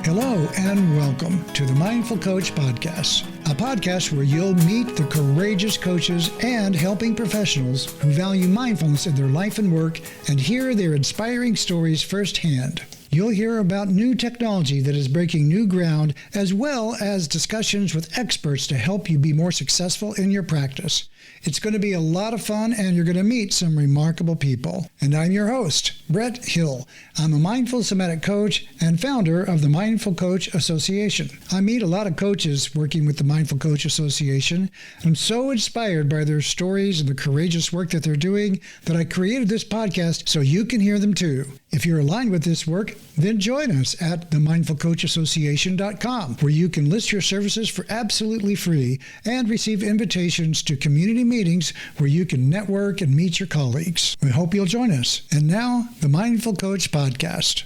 Hello and welcome to the Mindful Coach Podcast, a podcast where you'll meet the courageous coaches and helping professionals who value mindfulness in their life and work and hear their inspiring stories firsthand. You'll hear about new technology that is breaking new ground, as well as discussions with experts to help you be more successful in your practice. It's going to be a lot of fun, and you're going to meet some remarkable people. And I'm your host, Brett Hill. I'm a mindful somatic coach and founder of the Mindful Coach Association. I meet a lot of coaches working with the Mindful Coach Association. I'm so inspired by their stories and the courageous work that they're doing that I created this podcast so you can hear them too. If you're aligned with this work, then join us at themindfulcoachassociation.com, where you can list your services for absolutely free and receive invitations to community meetings where you can network and meet your colleagues. We hope you'll join us. And now, the Mindful Coach Podcast.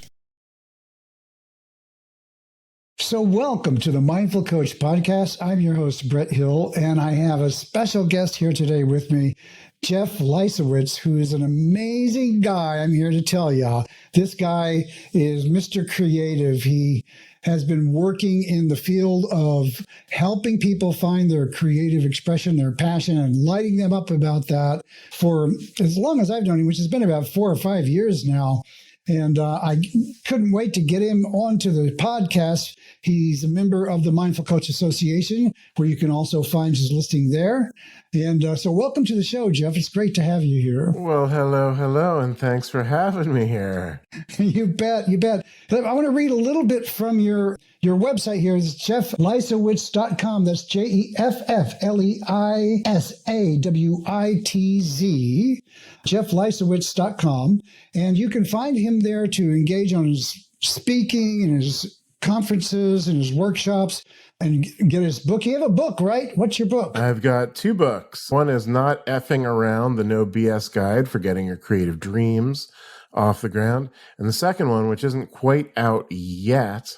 So welcome to the Mindful Coach Podcast. I'm your host, Brett Hill, and I have a special guest here today with me, Jeff Leisawitz, who is an amazing guy. I'm here to tell you, this guy is Mr. Creative. He has been working in the field of helping people find their creative expression, their passion, and lighting them up about that for as long as I've known him, which has been about 4 or 5 years now. And I couldn't wait to get him onto the podcast. He's a member of the Mindful Coach Association, where you can also find his listing there. And so welcome to the show, Jeff. It's great to have you here. Well, hello, and thanks for having me here. You bet. I want to read a little bit from your website here. It's jeffleisawitz.com. That's JeffLeisawitz, jeffleisawitz.com. And you can find him there to engage on his speaking and his conferences and his workshops and get his book. You have a book, right? What's your book? I've got 2 books. One is Not Effing Around, the No BS Guide for Getting Your Creative Dreams Off the Ground. And the second one, which isn't quite out yet,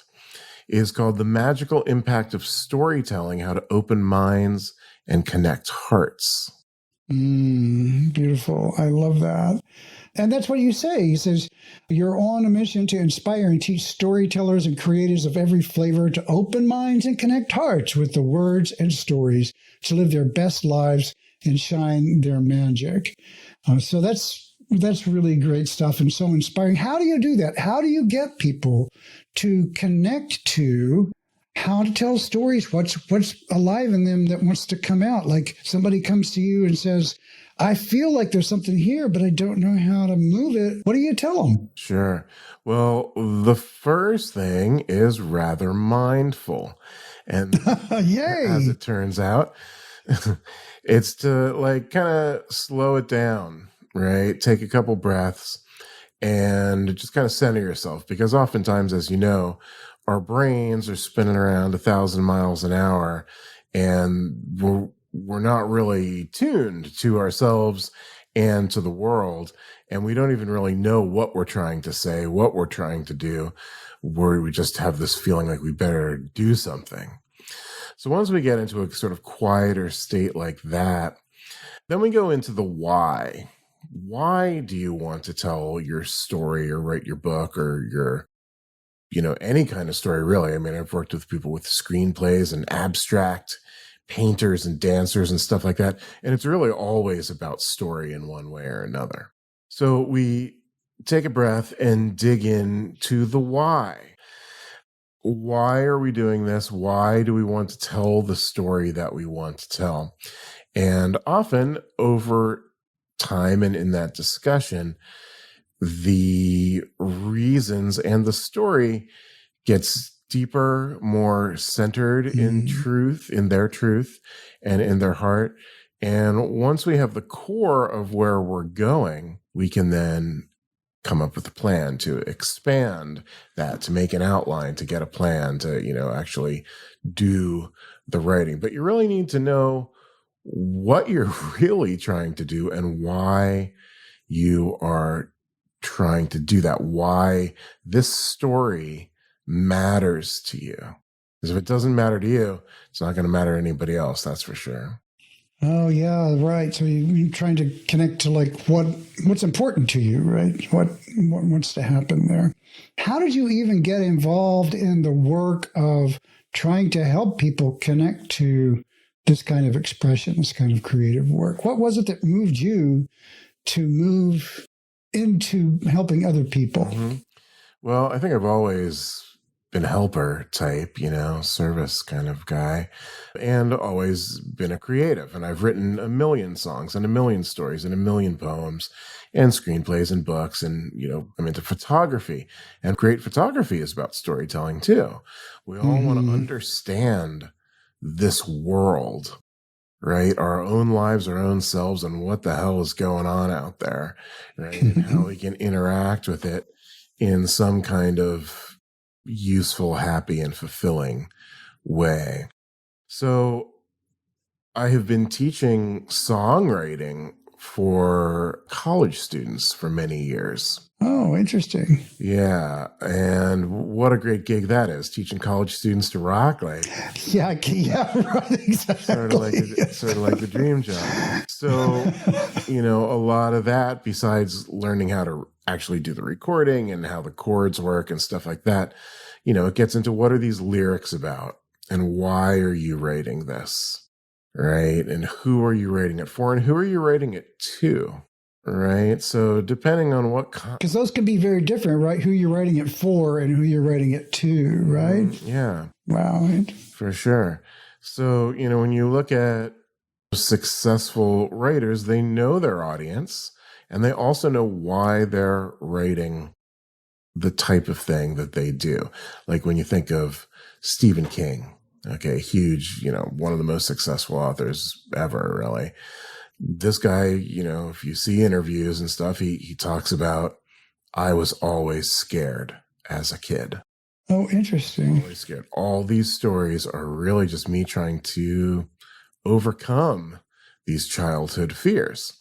is called The Magical Impact of Storytelling, How to Open Minds and Connect Hearts. Beautiful. I love that. And that's what you say. He says, you're on a mission to inspire and teach storytellers and creators of every flavor to open minds and connect hearts with the words and stories to live their best lives and shine their magic. So that's really great stuff and so inspiring. How do you do that? How do you get people to connect to how to tell stories? What's alive in them that wants to come out? Like somebody comes to you and says, I feel like there's something here, but I don't know how to move it. What do you tell them? Sure. Well, the first thing is rather mindful. And Yay. As it turns out, it's to kind of slow it down, right? Take a couple breaths and just kind of center yourself. Because oftentimes, as you know, our brains are spinning around 1,000 miles an hour, and we're not really tuned to ourselves and to the world. And we don't even really know what we're trying to say, what we're trying to do, where we just have this feeling like we better do something. So once we get into a sort of quieter state like that, then we go into the why. Why do you want to tell your story or write your book or your any kind of story, really? I mean, I've worked with people with screenplays and abstract painters and dancers and stuff like that. And it's really always about story in one way or another. So we take a breath and dig into the why. Why are we doing this? Why do we want to tell the story that we want to tell? And often over time and in that discussion, the reasons and the story gets deeper, more centered in truth, in their truth and in their heart. And once we have the core of where we're going, we can then come up with a plan to expand that, to make an outline, to get a plan, to, actually do the writing. But you really need to know what you're really trying to do and why you are trying to do that, why this story matters to you. Because if it doesn't matter to you, it's not going to matter to anybody else, that's for sure. Oh yeah, right. So you're trying to connect to like what's important to you, right? What wants to happen there? How did you even get involved in the work of trying to help people connect to this kind of expression, this kind of creative work? What was it that moved you to move into helping other people? Mm-hmm. Well, I think I've always been a helper type, service kind of guy, and always been a creative. And I've written a million songs and a million stories and a million poems and screenplays and books. And, I'm into photography, and great photography is about storytelling too. We all want to understand this world, right? Our own lives, our own selves, and what the hell is going on out there, right? And how we can interact with it in some kind of useful, happy, and fulfilling way. So I have been teaching songwriting for college students for many years. Oh, interesting. Yeah. And what a great gig that is, teaching college students to rock. Like, yeah, right, exactly. Sort of like the dream job. So, a lot of that, besides learning how to actually do the recording and how the chords work and stuff like that, it gets into what are these lyrics about and why are you writing this, right? And who are you writing it for and who are you writing it to? Right. So depending on what because those can be very different, right? Who you're writing it for and who you're writing it to, right? Yeah. Wow. For sure. So, when you look at successful writers, they know their audience and they also know why they're writing the type of thing that they do. Like when you think of Stephen King, okay, huge, one of the most successful authors ever, really. This guy, if you see interviews and stuff, he talks about, I was always scared as a kid. Oh, interesting. Always scared. All these stories are really just me trying to overcome these childhood fears.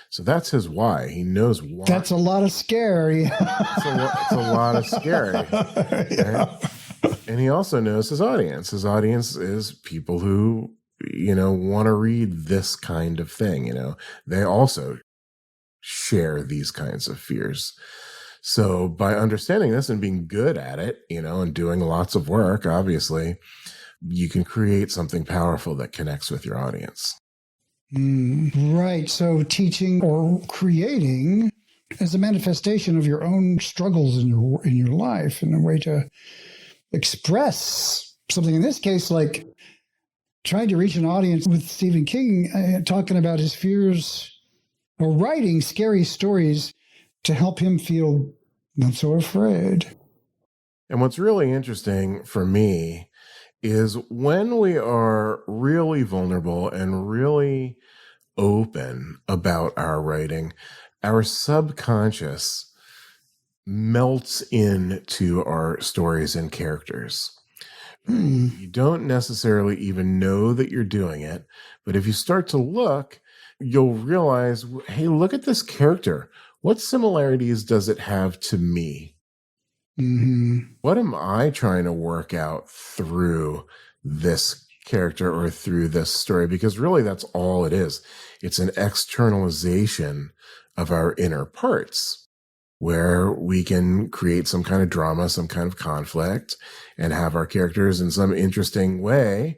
So that's his why. He knows why. That's a lot of scary. It's a lot of scary. Right? And he also knows his audience. His audience is people who want to read this kind of thing. They also share these kinds of fears. So by understanding this and being good at it, and doing lots of work, obviously, you can create something powerful that connects with your audience. Right. So teaching or creating is a manifestation of your own struggles in your life, and a way to express something. In this case, like trying to reach an audience with Stephen King, talking about his fears or writing scary stories to help him feel not so afraid. And what's really interesting for me is when we are really vulnerable and really open about our writing, our subconscious melts into our stories and characters. You don't necessarily even know that you're doing it, but if you start to look, you'll realize, hey, look at this character. What similarities does it have to me? What am I trying to work out through this character or through this story? Because really that's all it is. It's an externalization of our inner parts, where we can create some kind of drama, some kind of conflict, and have our characters in some interesting way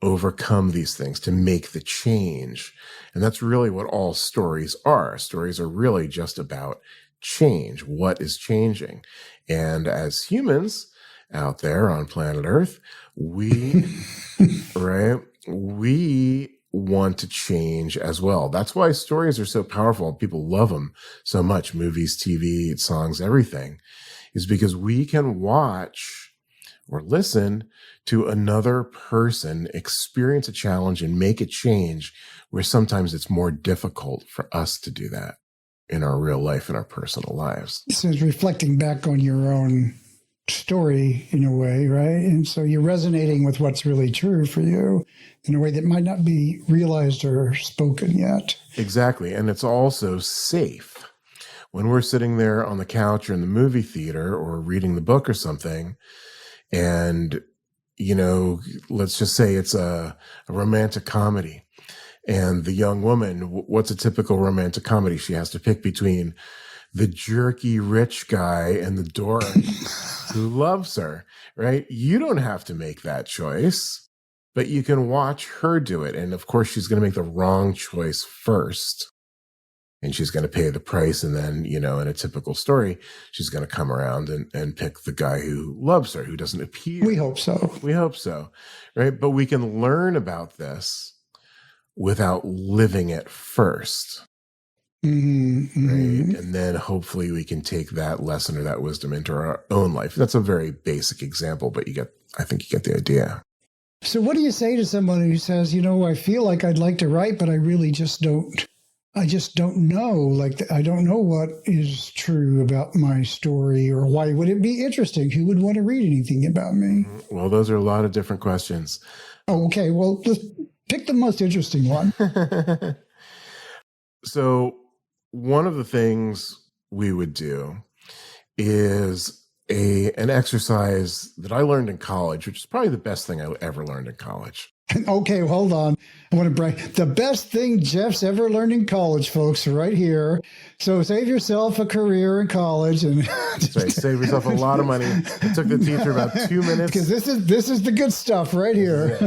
overcome these things to make the change. And that's really what all stories are. Stories are really just about change. What is changing? And as humans out there on planet Earth, we want to change as well. That's why stories are so powerful. People love them so much. Movies, TV, songs, everything, is because we can watch or listen to another person experience a challenge and make a change, where sometimes it's more difficult for us to do that in our real life, in our personal lives. So it's reflecting back on your own story in a way, right? And so you're resonating with what's really true for you in a way that might not be realized or spoken yet. Exactly. And it's also safe. When we're sitting there on the couch or in the movie theater or reading the book or something, and, let's just say it's a romantic comedy, And the young woman, what's a typical romantic comedy? She has to pick between the jerky rich guy and the dork who loves her, right? You don't have to make that choice, but you can watch her do it. And of course, she's going to make the wrong choice first. And she's going to pay the price. And then, in a typical story, she's going to come around and pick the guy who loves her, who doesn't appear. We hope so. We hope so, right? But we can learn about this without living it first. Mm-hmm, right? And then hopefully we can take that lesson or that wisdom into our own life. That's a very basic example, but I think you get the idea. So what do you say to someone who says, I feel like I'd like to write, but I really just don't. I just don't know. Like, I don't know what is true about my story, or why would it be interesting? Who would want to read anything about me? Well, those are a lot of different questions. Oh, okay. Well, let's pick the most interesting one. So one of the things we would do is an exercise that I learned in college, which is probably the best thing I ever learned in college. Okay, hold on. I want to bring the best thing Jeff's ever learned in college, folks, right here. So save yourself a career in college and save yourself a lot of money. It took the teacher about 2 minutes. Because this is the good stuff right here.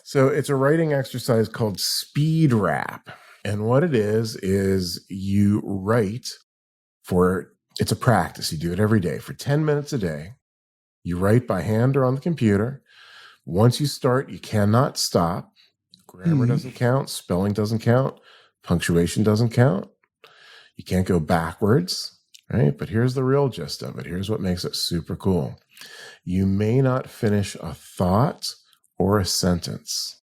So it's a writing exercise called speed rap. And what it is you write it's a practice. You do it every day for 10 minutes a day. You write by hand or on the computer. Once you start, you cannot stop. Grammar doesn't count. Spelling doesn't count. Punctuation doesn't count. You can't go backwards, right? But here's the real gist of it. Here's what makes it super cool. You may not finish a thought or a sentence.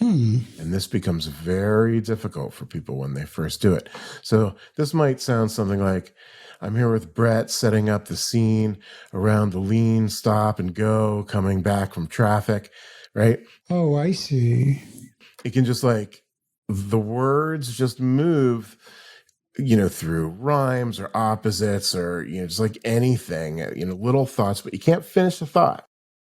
And this becomes very difficult for people when they first do it. So this might sound something like, I'm here with Brett setting up the scene around the lean, stop, and go, coming back from traffic, right? Oh, I see. It can just the words just move, through rhymes or opposites or, just like anything, little thoughts, but you can't finish the thought.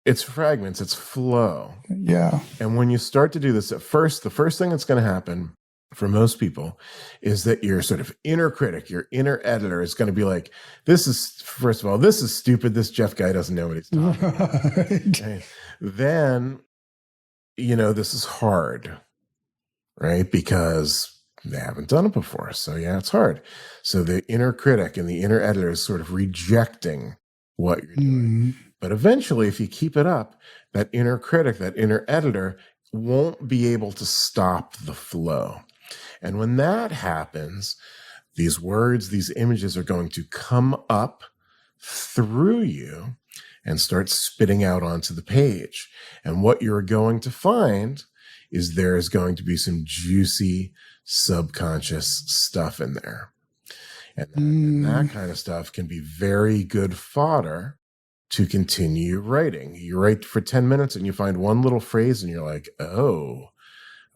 It's fragments, it's flow. Yeah. And when you start to do this at first, the first thing that's going to happen for most people is that your sort of inner critic, your inner editor is going to be like, first of all, this is stupid. This Jeff guy doesn't know what he's talking about. Right? Then, this is hard, right? Because they haven't done it before. So yeah, it's hard. So the inner critic and the inner editor is sort of rejecting what you're doing. But eventually, if you keep it up, that inner critic, that inner editor won't be able to stop the flow. And when that happens, these words, these images are going to come up through you and start spitting out onto the page. And what you're going to find is there is going to be some juicy subconscious stuff in there. And that kind of stuff can be very good fodder to continue writing. You write for 10 minutes and you find one little phrase and you're like, oh,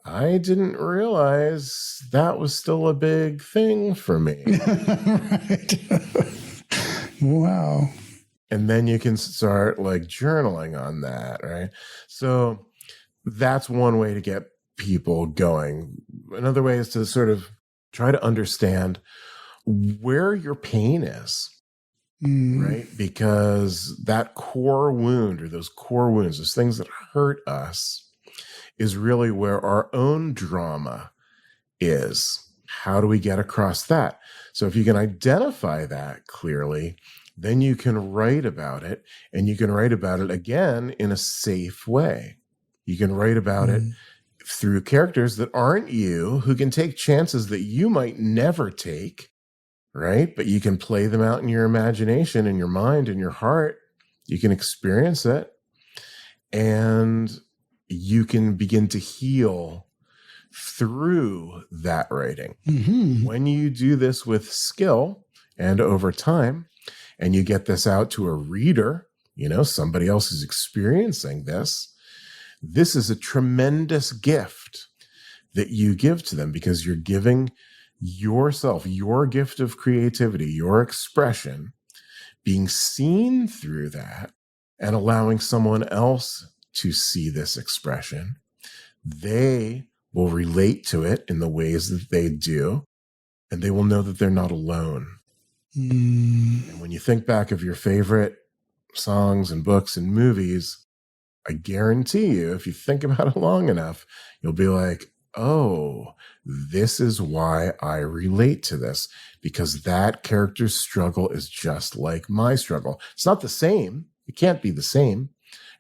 I didn't realize that was still a big thing for me. Right. Wow. And then you can start journaling on that, right? So that's one way to get people going. Another way is to sort of try to understand where your pain is. Right? Because that core wound or those core wounds, those things that hurt us, is really where our own drama is. How do we get across that? So if you can identify that clearly, then you can write about it, and you can write about it again in a safe way. You can write about it through characters that aren't you, who can take chances that you might never take. Right? But you can play them out in your imagination, in your mind, in your heart. You can experience it. And you can begin to heal through that writing. When you do this with skill and over time, and you get this out to a reader, somebody else is experiencing this, this is a tremendous gift that you give to them, because you're giving yourself, your gift of creativity, your expression, being seen through that and allowing someone else to see this expression. They will relate to it in the ways that they do, and they will know that they're not alone. And when you think back of your favorite songs and books and movies, I guarantee you, if you think about it long enough, you'll be like, oh, this is why I relate to this, because that character's struggle is just like my struggle. It's not the same. It can't be the same,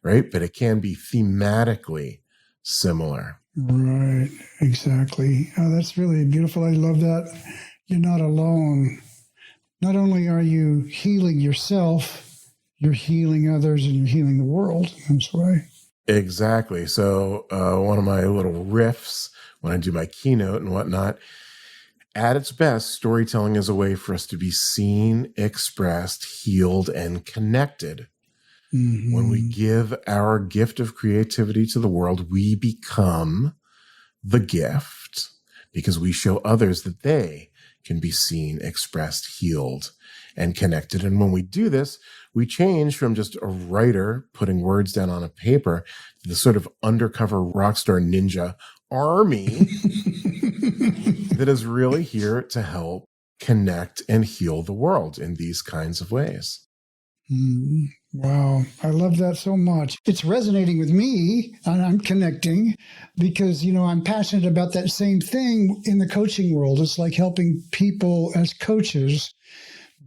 right? But it can be thematically similar. Right, exactly. Oh, that's really beautiful. I love that. You're not alone. Not only are you healing yourself, you're healing others and you're healing the world in this way. Exactly. So one of my little riffs when I do my keynote and whatnot, at its best, storytelling is a way for us to be seen, expressed, healed, and connected. When we give our gift of creativity to the world, we become the gift because we show others that they can be seen, expressed, healed, and connected. And when we do this, we change from just a writer putting words down on a paper to the sort of undercover rock star ninja army that is really here to help connect and heal the world in these kinds of ways. Wow. I love that so much. It's resonating with me and I'm connecting because, I'm passionate about that same thing in the coaching world. It's like helping people as coaches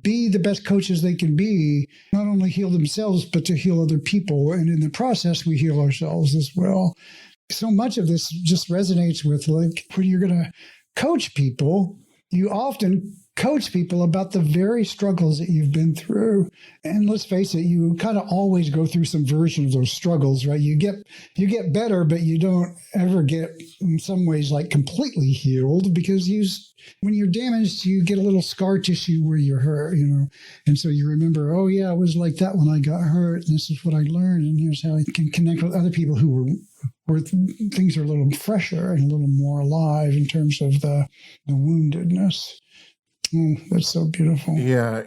be the best coaches they can be, not only heal themselves, but to heal other people. And in the process, we heal ourselves as well. So much of this just resonates with like when you're going to coach people, you often coach people about the very struggles that you've been through. And let's face it, you kind of always go through some version of those struggles, right? You get better, but you don't ever get in some ways like completely healed because when you're damaged, you get a little scar tissue where you're hurt, And so you remember, oh yeah, it was like that when I got hurt. And this is what I learned. And here's how I can connect with other people where things are a little fresher and a little more alive in terms of the woundedness. That's so beautiful. Yeah,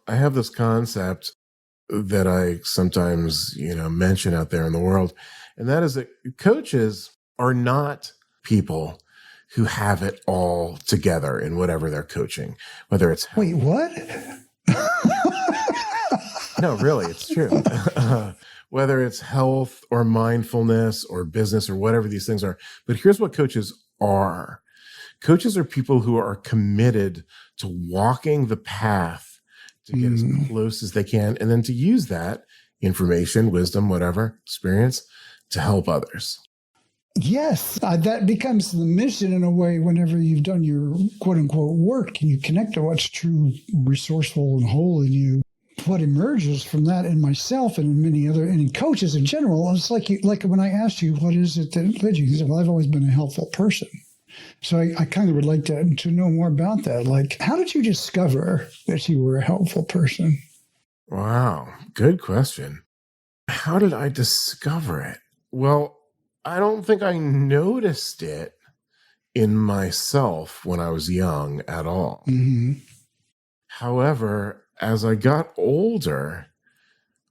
I have this concept that I sometimes, mention out there in the world, and that is that coaches are not people who have it all together in whatever they're coaching, whether it's... Wait, what? No, really, it's true. Whether it's health or mindfulness or business or whatever these things are. But here's what coaches are. Coaches are people who are committed to walking the path to get as close as they can, and then to use that information, wisdom, whatever, experience to help others. Yes, that becomes the mission in a way whenever you've done your quote-unquote work and you connect to what's true, resourceful, and whole in you. What emerges from that in myself and in many other, and in coaches in general, it's like when I asked you, what is it that led you? You said, well, I've always been a helpful person. So I kind of would like to know more about that. Like, how did you discover that you were a helpful person? Wow, good question. How did I discover it? Well, I don't think I noticed it in myself when I was young at all. However, as I got older,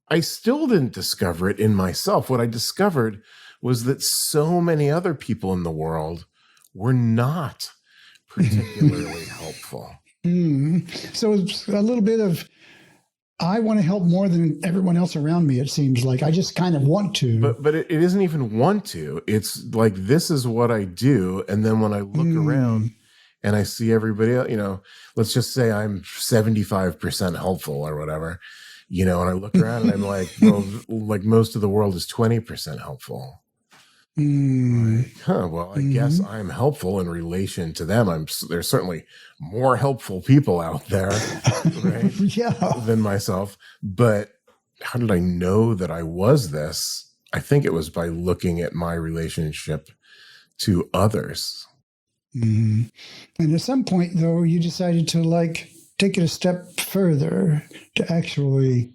I still didn't discover it in myself. What I discovered was that so many other people in the world were not particularly helpful. So it's a little bit of, I want to help more than everyone else around me, it seems like. I just kind of want to. But it isn't even want to. It's like, this is what I do. And then when I look around and I see everybody else, let's just say I'm 75% helpful or whatever, and I look around and I'm like, well, like most of the world is 20% helpful. Well, I guess I'm helpful in relation to them. There's certainly more helpful people out there, right? Than myself. But how did I know that I was this? I think it was by looking at my relationship to others. And at some point, though, you decided to take it a step further to actually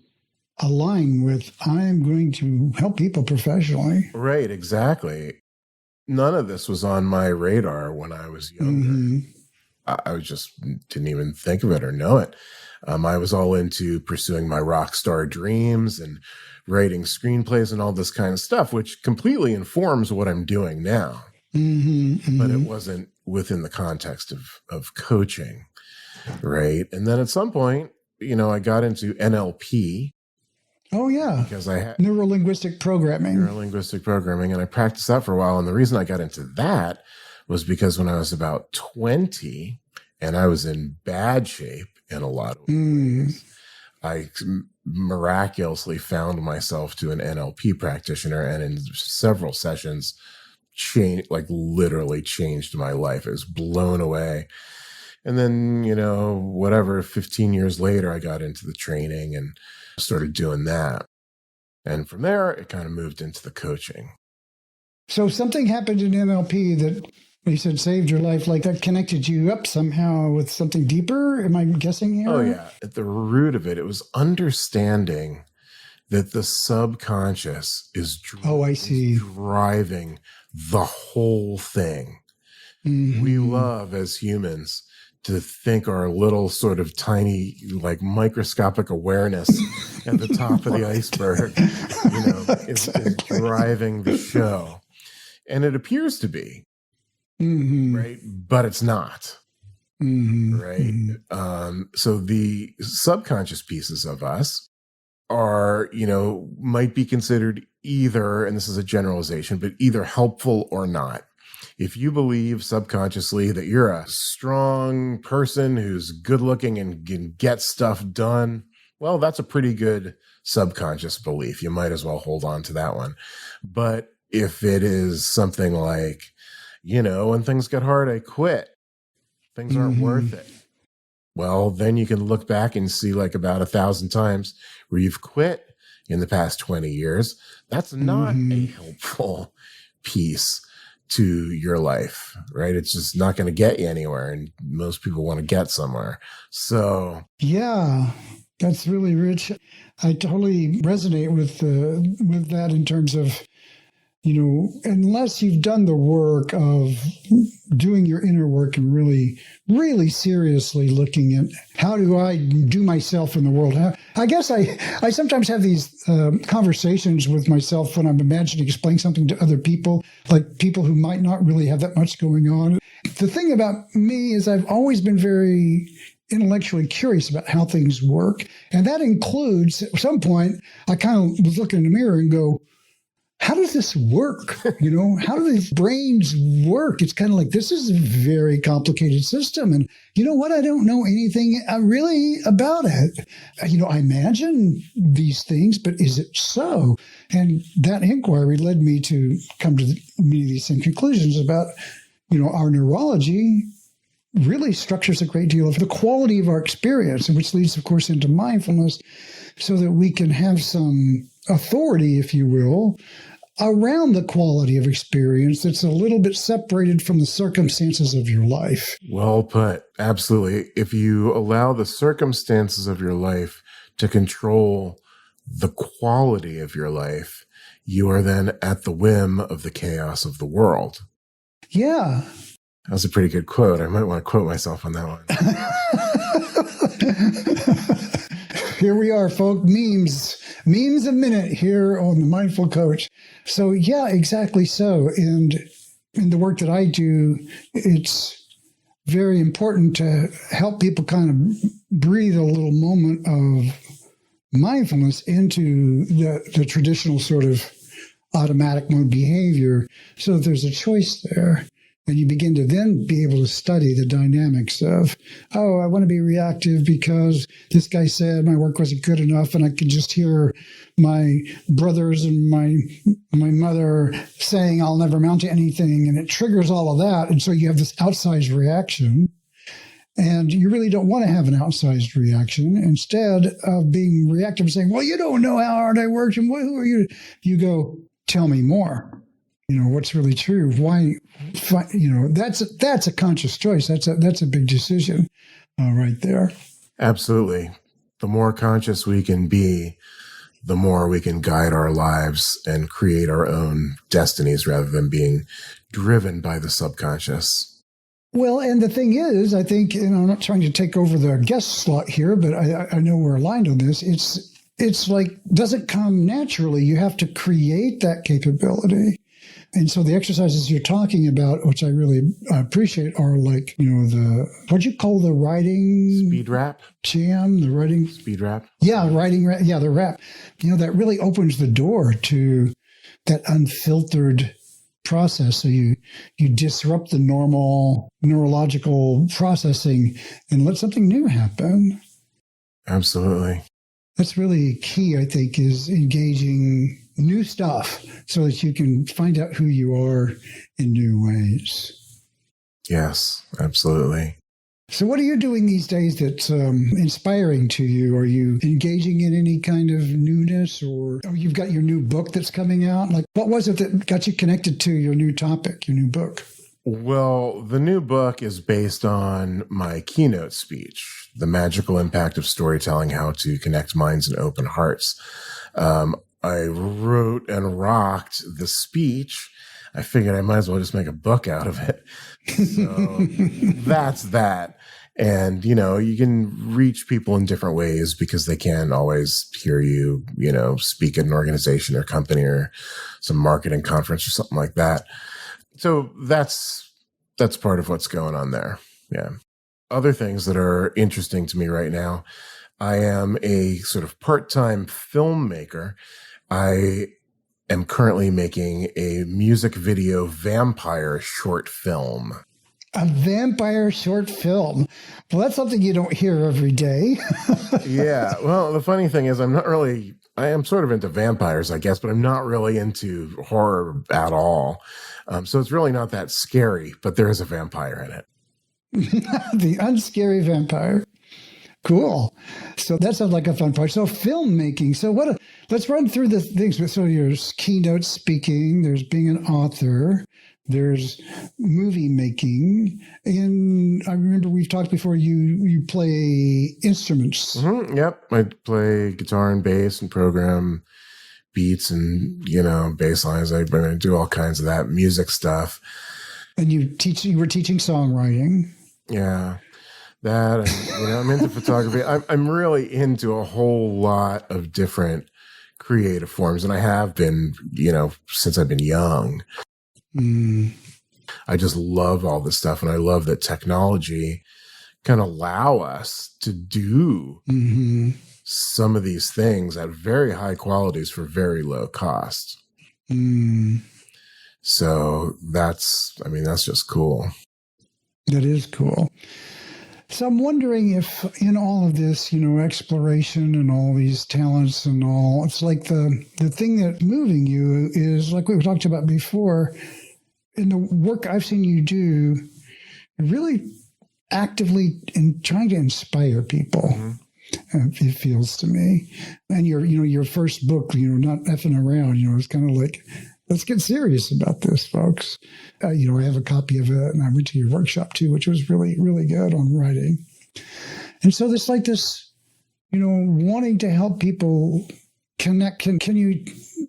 align with, I'm going to help people professionally. Right, exactly. None of this was on my radar when I was younger. I just didn't even think of it or know it. I was all into pursuing my rock star dreams and writing screenplays and all this kind of stuff, which completely informs what I'm doing now. but it wasn't within the context of coaching, right? And then at some point, I got into NLP. Oh, yeah. Because I had neuro-linguistic programming, and I practiced that for a while. And the reason I got into that was because when I was about 20 and I was in bad shape in a lot of ways, I miraculously found myself to an NLP practitioner, and in several sessions literally changed my life. It was blown away. And then, 15 years later, I got into the training and started doing that. And from there, it kind of moved into the coaching. So something happened in NLP that you said saved your life, like that connected you up somehow with something deeper? Am I guessing here? Oh, yeah. At the root of it, it was understanding that the subconscious is driving the whole thing. We love, as humans, to think our little sort of tiny, like microscopic awareness at the top of the iceberg, is driving the show. And it appears to be, right? But it's not, right? So the subconscious pieces of us are, might be considered either, and this is a generalization, but either helpful or not. If you believe subconsciously that you're a strong person who's good looking and can get stuff done, well, that's a pretty good subconscious belief. You might as well hold on to that one. But if it is something like, when things get hard, I quit. Things aren't worth it. Well, then you can look back and see like about 1,000 times where you've quit in the past 20 years. That's not a helpful piece to your life, right? It's just not going to get you anywhere. And most people want to get somewhere. So, yeah, that's really rich. I totally resonate with that in terms of, unless you've done the work of doing your inner work and really, really seriously looking at how do I do myself in the world. I guess I sometimes have these conversations with myself when I'm imagining explaining something to other people, like people who might not really have that much going on. The thing about me is I've always been very intellectually curious about how things work. And that includes, at some point, I kind of was looking in the mirror and go, how does this work? How do these brains work? It's kind of like, this is a very complicated system. And you know what? I don't know anything really about it. I imagine these things, but is it so? And that inquiry led me to come to many of these same conclusions about, our neurology really structures a great deal of the quality of our experience, which leads, of course, into mindfulness, so that we can have some authority, if you will, around the quality of experience that's a little bit separated from the circumstances of your life. Well put. Absolutely. If you allow the circumstances of your life to control the quality of your life, you are then at the whim of the chaos of the world. Yeah. That was a pretty good quote. I might want to quote myself on that one. Here we are, folks. Memes a minute here on The Mindful Coach. So, yeah, exactly so. And in the work that I do, it's very important to help people kind of breathe a little moment of mindfulness into the traditional sort of automatic mode behavior, so that there's a choice there. And you begin to then be able to study the dynamics of, oh, I want to be reactive because this guy said my work wasn't good enough, and I can just hear my brothers and my mother saying I'll never amount to anything, and it triggers all of that. And so you have this outsized reaction, and you really don't want to have an outsized reaction. Instead of being reactive and saying, well, you don't know how hard I worked, and who are you? You go, tell me more. What's really true? Why? That's a conscious choice. That's a big decision, right there. Absolutely. The more conscious we can be, the more we can guide our lives and create our own destinies rather than being driven by the subconscious. Well, and the thing is, I think, I'm not trying to take over the guest slot here, but I know we're aligned on this. It's like, doesn't come naturally. You have to create that capability. And so the exercises you're talking about, which I really appreciate, are like, what do you call the writing? Speed rap? Jam, the writing. Speed rap? Yeah, the rap. That really opens the door to that unfiltered process. So you disrupt the normal neurological processing and let something new happen. Absolutely. That's really key, I think, is engaging new stuff so that you can find out who you are in new ways. Yes, absolutely. So what are you doing these days that's inspiring to you? Are you engaging in any kind of newness, or you've got your new book that's coming out? Like, what was it that got you connected to your new topic, your new book? Well, the new book is based on my keynote speech, The Magical Impact of Storytelling, How to Connect Minds and Open Hearts. I wrote and rocked the speech. I figured I might as well just make a book out of it. So that's that. And, you can reach people in different ways because they can't always hear you, speak at an organization or company or some marketing conference or something like that. So that's part of what's going on there. Yeah. Other things that are interesting to me right now, I am a sort of part-time filmmaker. I am currently making a music video vampire short film. A vampire short film. Well, that's something you don't hear every day. Yeah. Well, the funny thing is I am sort of into vampires, I guess, but I'm not really into horror at all. So it's really not that scary, but there is a vampire in it. The unscary vampire. Cool. So that sounds like a fun part. So filmmaking. So let's run through the things. So there's keynote speaking, there's being an author, there's movie making. And I remember we've talked before, you play instruments. Mm-hmm. Yep. I play guitar and bass and program beats and, bass lines. I do all kinds of that music stuff. And you were teaching songwriting. Yeah. That, and, I'm into photography. I'm really into a whole lot of different creative forms. And I have been, since I've been young. I just love all this stuff. And I love that technology can allow us to do some of these things at very high qualities for very low cost. So that's just cool. That is cool. So I'm wondering if in all of this, exploration and all these talents and all, it's like the thing that's moving you is like we talked about before, in the work I've seen you do, really actively in trying to inspire people. It feels to me. And your first book, not effing around, it's kind of like, let's get serious about this, folks. I have a copy of it, and I went to your workshop too, which was really, really good on writing. And so there's like this, wanting to help people connect. Can you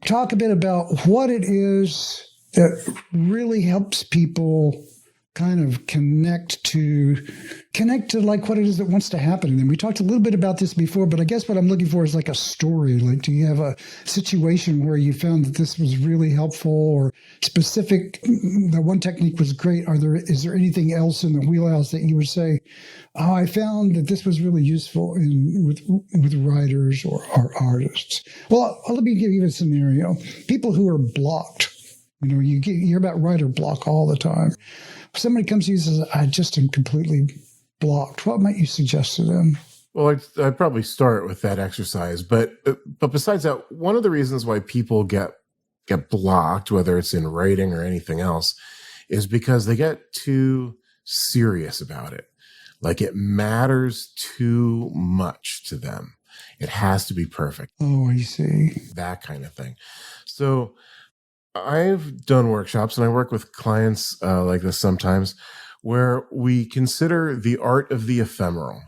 talk a bit about what it is that really helps people kind of connect to like what it is that wants to happen? And then we talked a little bit about this before, but I guess what I'm looking for is like a story. Like, do you have a situation where you found that this was really helpful or specific? That one technique was great. Is there anything else in the wheelhouse that you would say, oh, I found that this was really useful with writers or artists? Well, let me give you a scenario. People who are blocked, you hear about writer block all the time. If somebody comes to you and says, I just am completely blocked, what might you suggest to them? Well, I'd probably start with that exercise. But besides that, one of the reasons why people get blocked, whether it's in writing or anything else, is because they get too serious about it. Like it matters too much to them. It has to be perfect. Oh, I see. That kind of thing. So I've done workshops and I work with clients like this sometimes where we consider the art of the ephemeral.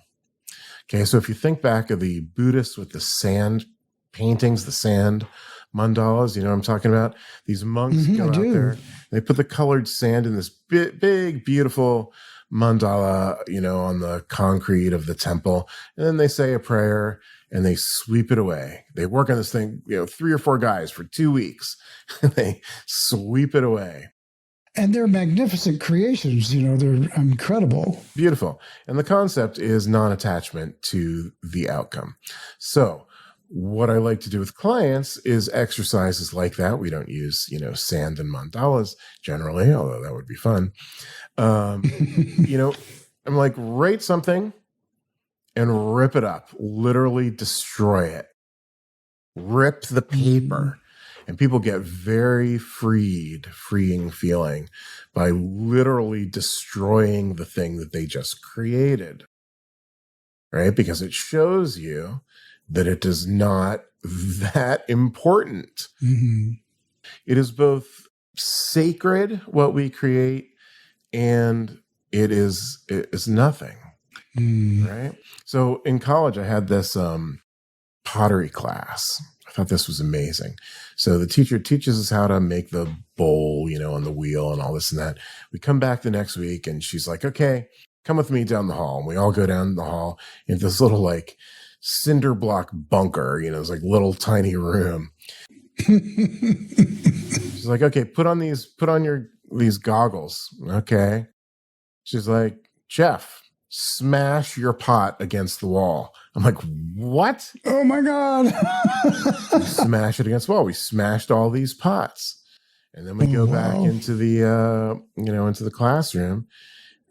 Okay, so if you think back of the Buddhists with the sand paintings, the sand mandalas, you know what I'm talking about? These monks go out there, they put the colored sand in this big, beautiful mandala, on the concrete of the temple. And then they say a prayer and they sweep it away. They work on this thing, 3 or 4 guys for 2 weeks and they sweep it away. And they're magnificent creations, they're incredible. Beautiful. And the concept is non-attachment to the outcome. So what I like to do with clients is exercises like that. We don't use, sand and mandalas generally, although that would be fun. I'm like, write something and rip it up, literally destroy it, rip the paper. And people get very freeing feeling by literally destroying the thing that they just created, right? Because it shows you that it is not that important. Mm-hmm. It is both sacred, what we create, and it is nothing, right? So in college, I had this pottery class. I thought this was amazing. So the teacher teaches us how to make the bowl, on the wheel and all this and that. We come back the next week and she's like, okay, come with me down the hall. And we all go down the hall into this little like cinder block bunker, it's like little tiny room. She's like, okay, put on these goggles. Okay. She's like, Jeff, smash your pot against the wall. I'm like, what? Oh my God. Smash it against the wall. We smashed all these pots. And then we go back into the, into the classroom.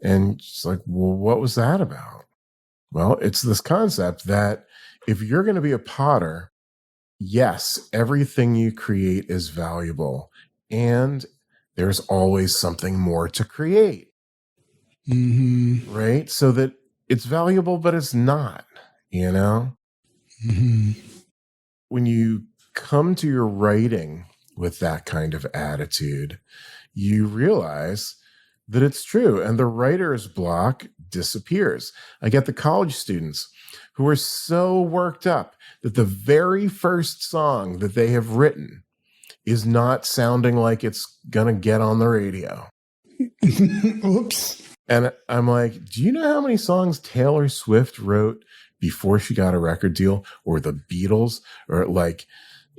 And she's like, well, what was that about? Well, it's this concept that if you're going to be a potter, yes, everything you create is valuable. And there's always something more to create. Mm-hmm. Right? So that it's valuable, but it's not, Mm-hmm. When you come to your writing with that kind of attitude, you realize that it's true. And the writer's block disappears. I get the college students who are so worked up that the very first song that they have written is not sounding like it's going to get on the radio. Oops. And I'm like, do you know how many songs Taylor Swift wrote before she got a record deal, or the Beatles, or like,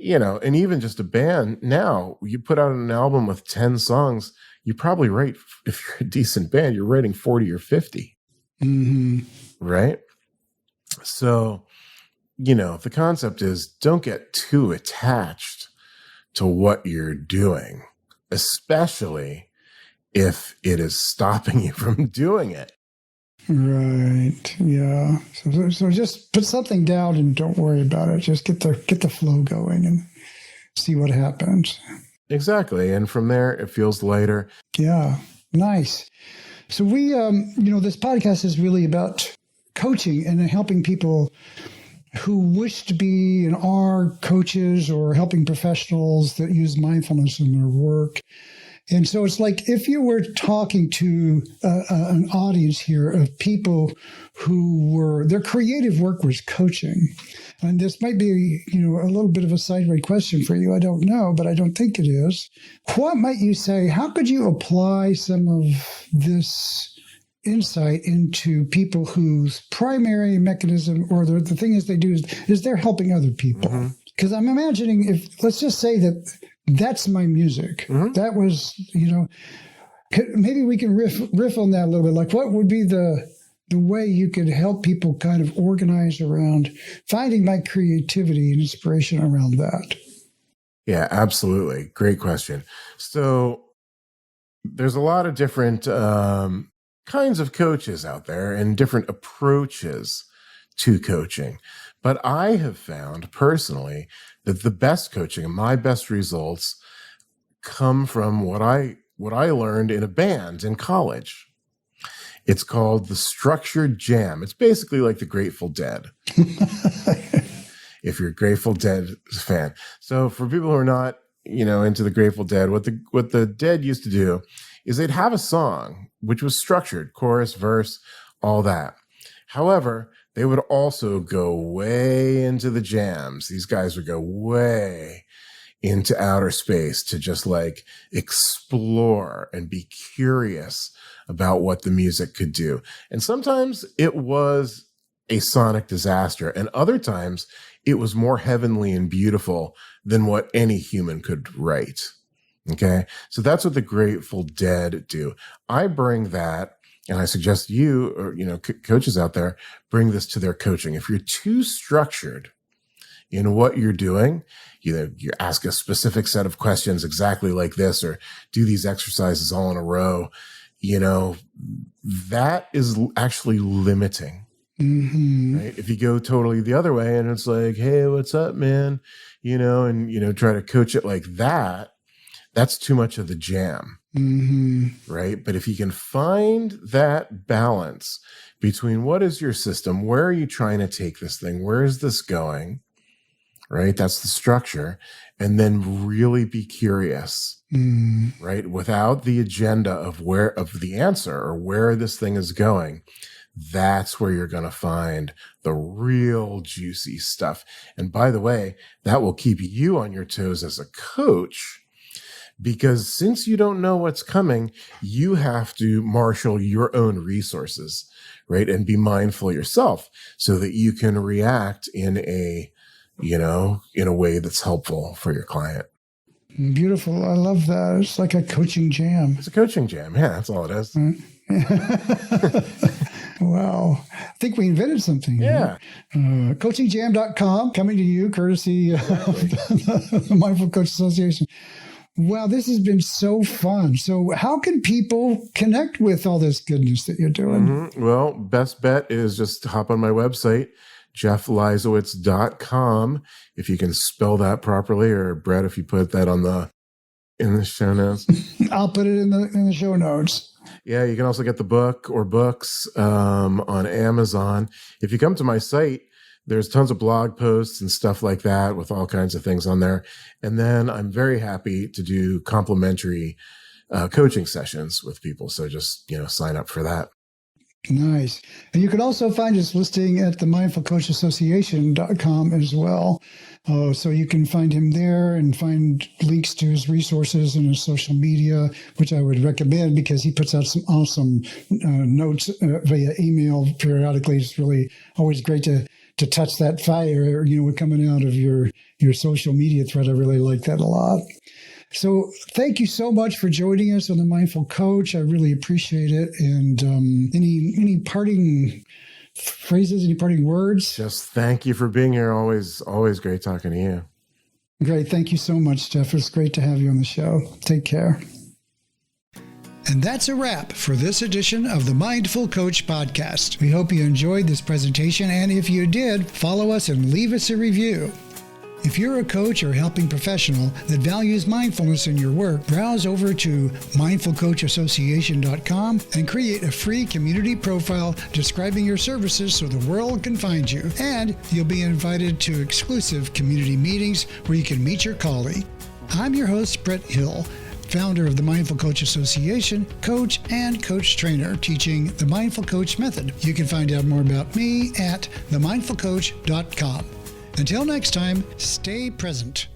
and even just a band now, you put out an album with 10 songs, you probably write, if you're a decent band, you're writing 40 or 50. Mm-hmm. Right? So, the concept is don't get too attached to what you're doing, especially if it is stopping you from doing it. Right. Yeah. So just put something down and don't worry about it. Just get the flow going and see what happens. Exactly. And from there, it feels lighter. Yeah. Nice. So we, this podcast is really about coaching and helping people who wish to be and are coaches or helping professionals that use mindfulness in their work. And so it's like if you were talking to an audience here of people who their creative work was coaching. And this might be, a little bit of a sideways question for you. I don't know, but I don't think it is. What might you say? How could you apply some of this insight into people whose primary mechanism or the thing is they do is they're helping other people? Because I'm imagining let's just say that that's my music. Mm-hmm. That was, maybe we can riff on that a little bit. Like what would be the way you could help people kind of organize around finding my creativity and inspiration around that? Yeah, absolutely. Great question. So there's a lot of different kinds of coaches out there and different approaches to coaching. But I have found personally that the best coaching and my best results come from what I learned in a band in college. It's called the structured jam. It's basically like the Grateful Dead. If you're a Grateful Dead fan. So for people who are not, into the Grateful Dead, what the Dead used to do is they'd have a song which was structured, chorus, verse, all that. However, they would also go way into the jams. These guys would go way into outer space to just like explore and be curious about what the music could do. And sometimes it was a sonic disaster, and other times it was more heavenly and beautiful than what any human could write. Okay. So that's what the Grateful Dead do. I bring that, and I suggest you, or, coaches out there, bring this to their coaching. If you're too structured in what you're doing, you ask a specific set of questions exactly like this, or do these exercises all in a row, that is actually limiting. Mm-hmm. Right? If you go totally the other way and it's like, hey, what's up, man? And try to coach it like that, that's too much of the jam. Mm-hmm. Right? But if you can find that balance between what is your system, where are you trying to take this thing, where is this going, right? That's the structure. And then really be curious, right? Without the agenda of the answer or where this thing is going. That's where you're going to find the real juicy stuff. And by the way, that will keep you on your toes as a coach, because since you don't know what's coming, you have to marshal your own resources, right? And be mindful yourself so that you can react in a way that's helpful for your client. Beautiful. I love that. It's like a coaching jam. It's a coaching jam. Yeah, that's all it is. Wow. I think we invented something. Yeah. Coachingjam.com, coming to you courtesy of the Mindful Coach Association. Wow, this has been so fun. So how can people connect with all this goodness that you're doing? Mm-hmm. Well, best bet is just hop on my website, jeffleisawitz.com, if you can spell that properly, or Brett, if you put that in the show notes. I'll put it in the show notes. Yeah, you can also get the book or books on Amazon. If you come to my site, there's tons of blog posts and stuff like that with all kinds of things on there. And then I'm very happy to do complimentary coaching sessions with people. So just, sign up for that. Nice. And you can also find his listing at the mindfulcoachassociation.com as well. So you can find him there and find links to his resources and his social media, which I would recommend because he puts out some awesome notes via email periodically. It's really always great to touch that fire, coming out of your social media thread. I really like that a lot. So thank you so much for joining us on The Mindful Coach. I really appreciate it. And any parting phrases, any parting words? Just thank you for being here. Always great talking to you. Great. Thank you so much, Jeff. It's great to have you on the show. Take care. And that's a wrap for this edition of the Mindful Coach podcast. We hope you enjoyed this presentation. And if you did, follow us and leave us a review. If you're a coach or helping professional that values mindfulness in your work, browse over to mindfulcoachassociation.com and create a free community profile describing your services so the world can find you. And you'll be invited to exclusive community meetings where you can meet your colleague. I'm your host, Brett Hill, founder of the Mindful Coach Association, coach and coach trainer teaching the Mindful Coach method. You can find out more about me at themindfulcoach.com. Until next time, stay present.